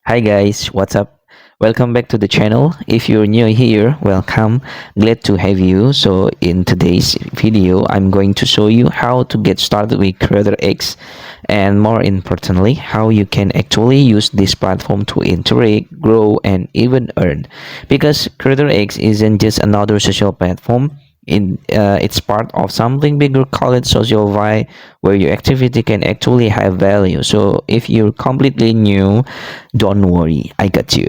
Hi guys, what's up? Welcome back to the channel. If you're new here, welcome. Glad to have you. So in today's video, I'm going to show you how to get started with CreatorX and more importantly, how you can actually use this platform to interact, grow and even earn. Because CreatorX isn't just another social platform. It's part of something bigger called SocialFi, where your activity can actually have value. So if you're completely new, don't worry, I got you.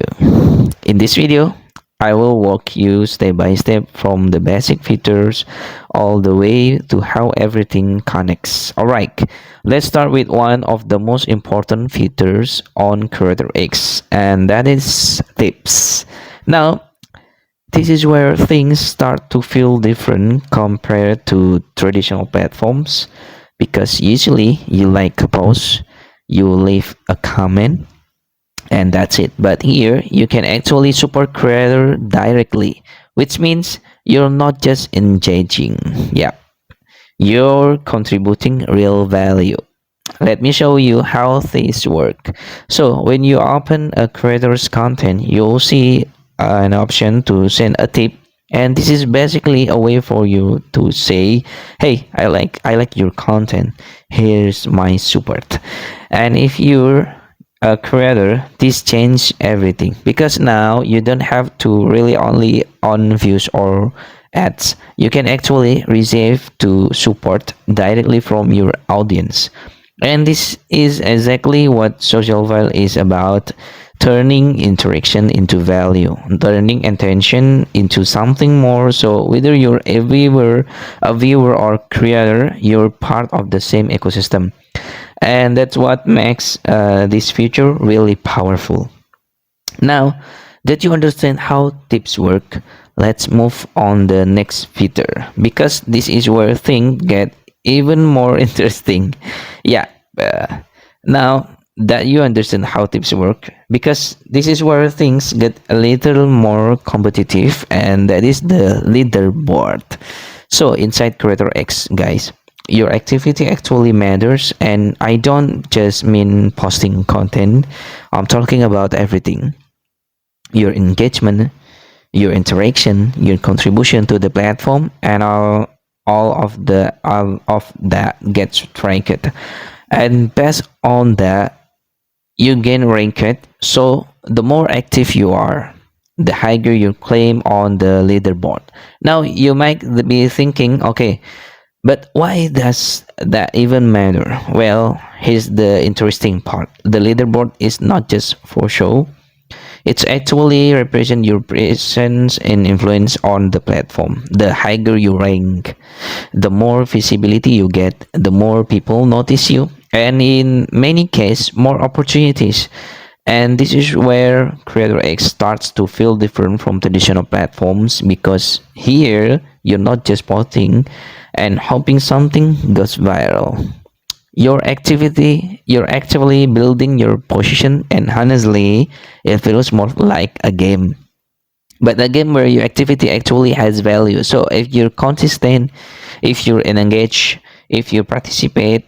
In this video, I will walk you step by step from the basic features all the way to how everything connects. Alright, let's start with one of the most important features on CreatorX, and that is tips. Now, this is where things start to feel different compared to traditional platforms, because usually you like a post, you leave a comment, and that's it. But here you can actually support creator directly, which means you're not just engaging. Yeah, you're contributing real value. Let me show you how these work. So when you open a creator's content, you'll see an option to send a tip, and this is basically a way for you to say, hey, I like your content, here's my support. And if you're a creator, this changes everything, because now you don't have to really only on views or ads. You can actually receive to support directly from your audience. And this is exactly what SocialFi is about: turning interaction into value, turning attention into something more. So whether you're a viewer or creator, you're part of the same ecosystem. And that's what makes this feature really powerful. Now that you understand how tips work, let's move on the next feature, because this is where things get even more interesting. Yeah, now that you understand how tips work, because this is where things get a little more competitive, and that is the leaderboard. So inside Creator X, guys, your activity actually matters, and I don't just mean posting content. I'm talking about everything: your engagement, your interaction, your contribution to the platform, and all of that gets ranked. And based on that, you gain ranked. So the more active you are, the higher your claim on the leaderboard. Now you might be thinking, okay, but why does that even matter? Well, here's the interesting part: the leaderboard is not just for show. It's actually represent your presence and influence on the platform. The higher you rank, the more visibility you get, the more people notice you, and in many cases, more opportunities. And this is where CreatorX starts to feel different from traditional platforms, because here you're not just posting and hoping something goes viral. You're actively building your position, and honestly, it feels more like a game. But a game where your activity actually has value. So if you're consistent, if you're engaged, if you participate,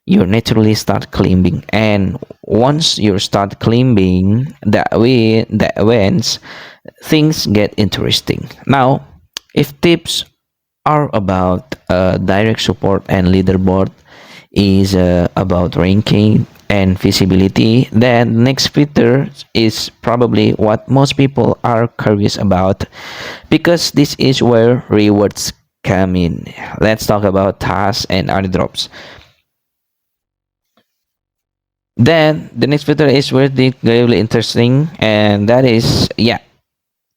you naturally start climbing. And once you start climbing that wins, things get interesting. Now, if tips are about direct support and leaderboard is about ranking and visibility, then next feature is probably what most people are curious about, because this is where rewards come in. Let's talk about tasks and airdrops. Then the next feature is really interesting, and that is, yeah,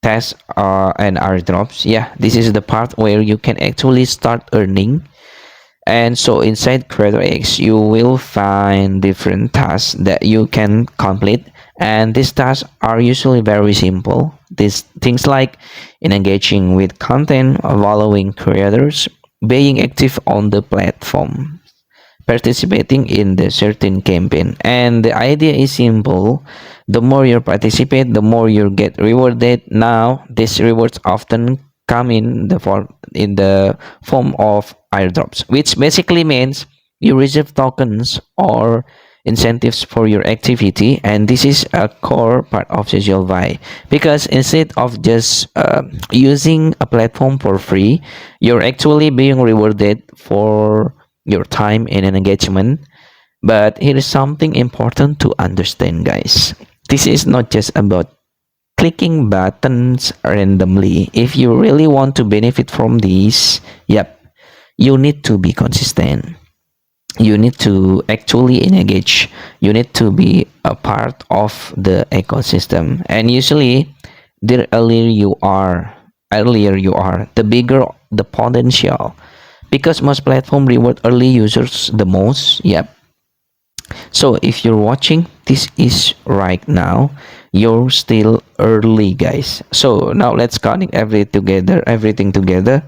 tasks and airdrops. Yeah, this is the part where you can actually start earning. And so inside CreatorX, you will find different tasks that you can complete. And these tasks are usually very simple. These things like engaging with content, following creators, being active on the platform, participating in the certain campaign. And the idea is simple: the more you participate, the more you get rewarded. Now these rewards often come in the form of airdrops, which basically means you receive tokens or incentives for your activity, and this is a core part of SocialFi, because instead of just using a platform for free, you're actually being rewarded for your time and engagement. But here is something important to understand, guys. This is not just about clicking buttons randomly. If you really want to benefit from these, yep, you need to be consistent. You need to actually engage. You need to be a part of the ecosystem. And usually, the earlier you are, the bigger the potential. Because most platform reward early users the most. Yep. So if you're watching this is right now, you're still early, guys. So now let's connect everything together.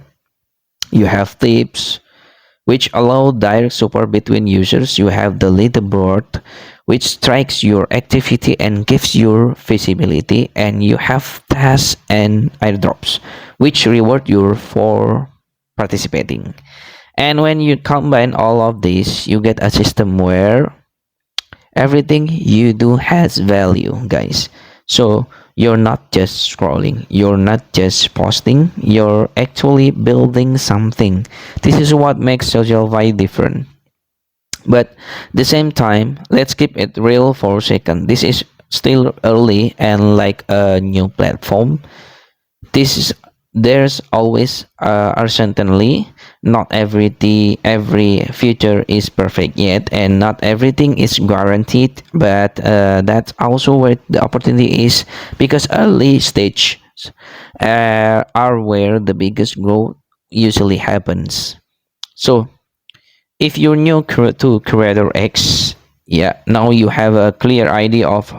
You have tips which allow direct support between users. You have the leaderboard which tracks your activity and gives you visibility, and you have tasks and airdrops which reward you for participating. And when you combine all of this, you get a system where everything you do has value, guys. So you're not just scrolling, you're not just posting, you're actually building something. This is what makes SocialFi different. But the same time, let's keep it real for a second. This is still early and like a new platform. This is There's always certainly not every feature is perfect yet, and not everything is guaranteed, but that's also where the opportunity is, because early stage are where the biggest growth usually happens. So if you're new to CreatorX, yeah, now you have a clear idea of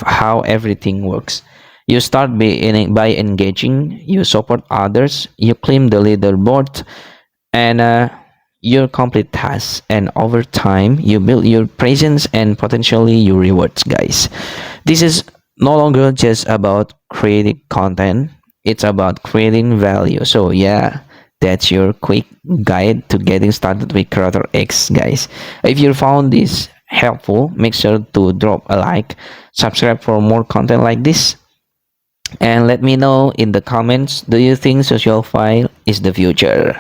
how everything works. You start by engaging, you support others, you claim the leaderboard, and you complete tasks. And over time, you build your presence and potentially your rewards, guys. This is no longer just about creating content, it's about creating value. So, yeah, that's your quick guide to getting started with CreatorX, guys. If you found this helpful, make sure to drop a like, subscribe for more content like this, and let me know in the comments, do you think SocialFi is the future?